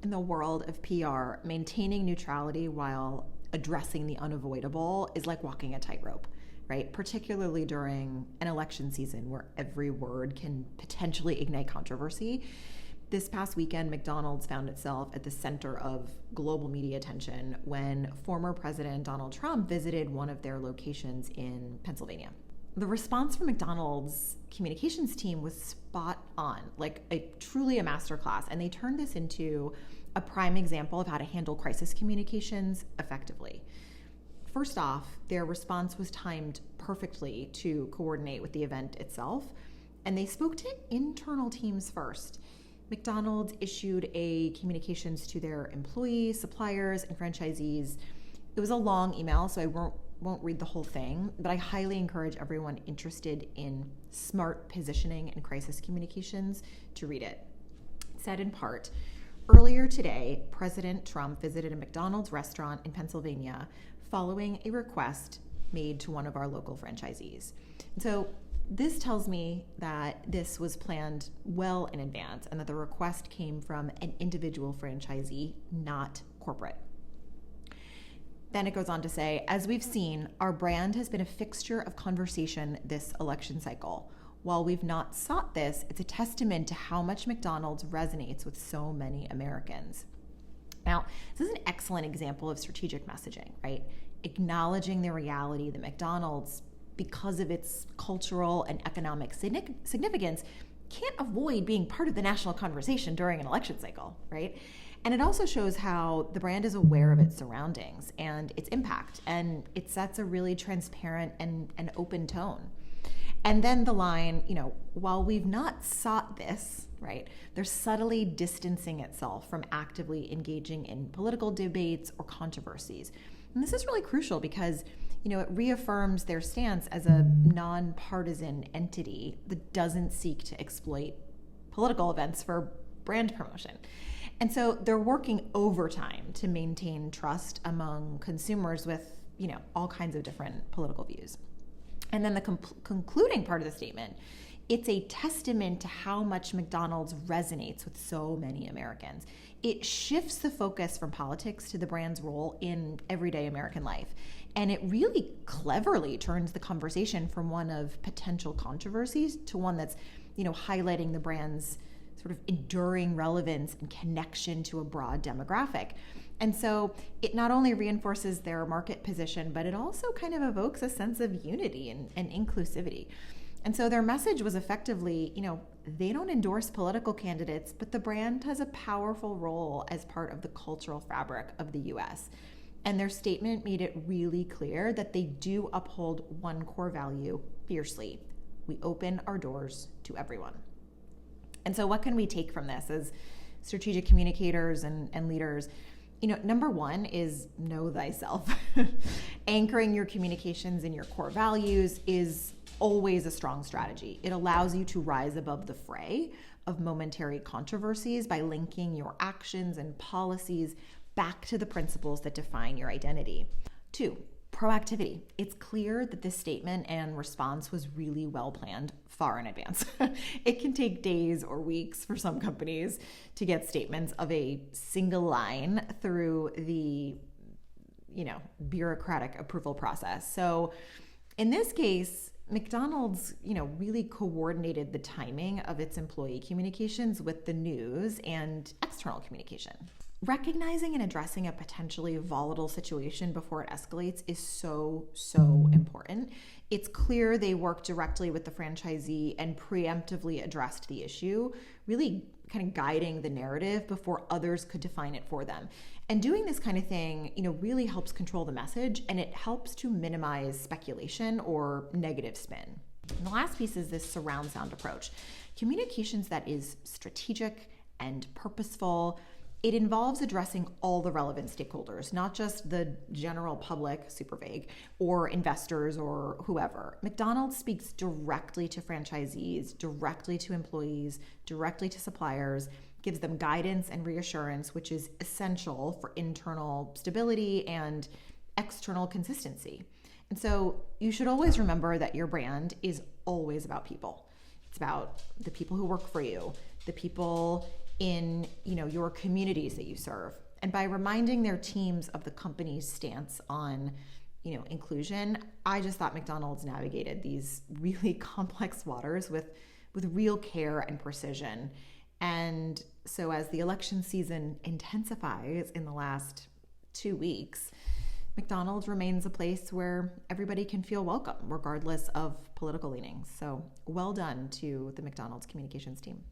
In the world of PR, maintaining neutrality while addressing the unavoidable is like walking a tightrope, right? Particularly during an election season where every word can potentially ignite controversy. This past weekend, McDonald's found itself at the center of global media attention when former President Donald Trump visited one of their locations in Pennsylvania. The response from McDonald's communications team was spot on, like truly a masterclass, and they turned this into a prime example of how to handle crisis communications effectively. First off, their response was timed perfectly to coordinate with the event itself, and they spoke to internal teams first. McDonald's issued a communications to their employees, suppliers, and franchisees. It was a long email, so I won't read the whole thing, but I highly encourage everyone interested in smart positioning and crisis communications to read it. It said in part, earlier today, President Trump visited a McDonald's restaurant in Pennsylvania following a request made to one of our local franchisees. So this tells me that this was planned well in advance and that the request came from an individual franchisee, not corporate. Then it goes on to say, as we've seen, our brand has been a fixture of conversation this election cycle. While we've not sought this, it's a testament to how much McDonald's resonates with so many Americans. Now, this is an excellent example of strategic messaging, right? Acknowledging the reality that McDonald's, because of its cultural and economic significance, can't avoid being part of the national conversation during an election cycle, right? And it also shows how the brand is aware of its surroundings and its impact, and it sets a really transparent and open tone. And then the line, while we've not sought this, right, they're subtly distancing itself from actively engaging in political debates or controversies. And this is really crucial because, it reaffirms their stance as a nonpartisan entity that doesn't seek to exploit political events for brand promotion. And so they're working overtime to maintain trust among consumers with, all kinds of different political views. And then the concluding part of the statement, it's a testament to how much McDonald's resonates with so many Americans. It shifts the focus from politics to the brand's role in everyday American life. And it really cleverly turns the conversation from one of potential controversies to one that's, highlighting the brand's sort of enduring relevance and connection to a broad demographic. And so it not only reinforces their market position, but it also kind of evokes a sense of unity and inclusivity. And so their message was effectively, they don't endorse political candidates, but the brand has a powerful role as part of the cultural fabric of the U.S. And their statement made it really clear that they do uphold one core value fiercely. We open our doors to everyone. And so what can we take from this as strategic communicators and leaders? Number one is know thyself. Anchoring your communications in your core values is always a strong strategy. It allows you to rise above the fray of momentary controversies by linking your actions and policies back to the principles that define your identity. 2, proactivity. It's clear that this statement and response was really well planned far in advance. It can take days or weeks for some companies to get statements of a single line through the, bureaucratic approval process. So in this case, McDonald's, really coordinated the timing of its employee communications with the news and external communication. Recognizing and addressing a potentially volatile situation before it escalates is so important. It's clear they worked directly with the franchisee and preemptively addressed the issue, really kind of guiding the narrative before others could define it for them. And doing this kind of thing, really helps control the message, and it helps to minimize speculation or negative spin. And the last piece is this surround sound approach. Communications that is strategic and purposeful. It involves addressing all the relevant stakeholders, not just the general public, super vague, or investors or whoever. McDonald's speaks directly to franchisees, directly to employees, directly to suppliers, gives them guidance and reassurance, which is essential for internal stability and external consistency. And so you should always remember that your brand is always about people. It's about the people who work for you, the people in, your communities that you serve. And by reminding their teams of the company's stance on, inclusion, I just thought McDonald's navigated these really complex waters with real care and precision. And so as the election season intensifies in the last 2 weeks, McDonald's remains a place where everybody can feel welcome, regardless of political leanings. So well done to the McDonald's communications team.